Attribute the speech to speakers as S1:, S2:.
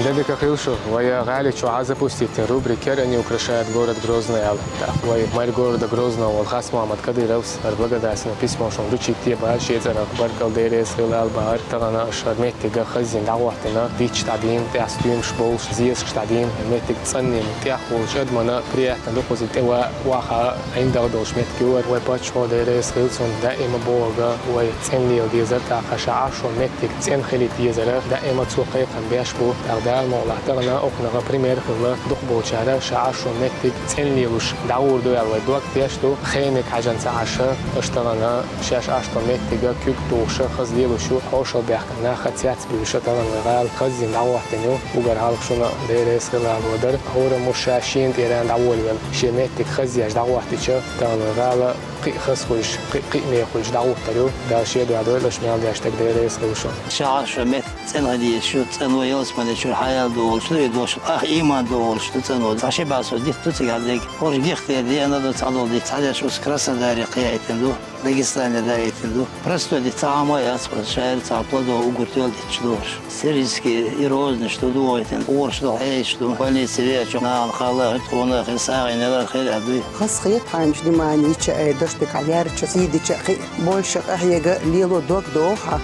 S1: Дедика Хилшу, вая галичу запустить рубрики «Они украшают город Грозный». Вая мэр города Грозного Алхас Мухаммад Кадыровс благодарственное письмо, что вручит те большие царах Баркалдерес Хилалбар Тарана Шарметига Хазин Даватина Вич Тадин Тястюм Шболш Зиес Штадин Метик Цанним Тяхулш Эдмана приятно допустить Ваха Индалдош Меткиуэр Вай Пачмо Дерес Хилсон دائما بوغا ويتسنلي وديزرتا خشعاشو متك تسنخلي تيزرا دائما تسوقيقا بيشبو أغدال مولا تغنى أقنغا بريمير خلا دقبو شارع شعاشو متك تسنلي وش دعور دوال ويدوك تيشتو خينك عجن سعاشا اشتغنا شاش عشتو متك كيك توشا خزليلو شو حوشو بيحكنا خاتيات بيوشا تغنى غال خزين دعوحتنيو وغر هالخشونا ديريس خلا الودر هورا مشاشين تيران دعوالوال شي متك خزياش دعوحتيشا تغنى غال قي خسوش قي ميخوش دعوه تريو دا شيء دو عدوه لش ميال داشتك ديريس خلوشو
S2: شعش مت تنهدي شو تنو يوسمن شو الحياة دول شو يدوش إيمان دول شو تنو عشان باسو ديك تتقعدك ورج ديك دي أنا دو تعدل دي تعدل شو سكراسة داري قيا يتندو داغستان دا يتندو برستو دي تعامل ياسبر شاعر تعبلدو وقرتيل دي تشدوش سيريسكي يروزن شو دو يتن ورش دو عيش دو بني سريع شو نال خلا تكون خساغي نلا خير عدوي
S3: خاص خيط حامش دي ماني تش دشتك عليار تش سيدي تش بولش أحيا ليلو دوك دوخا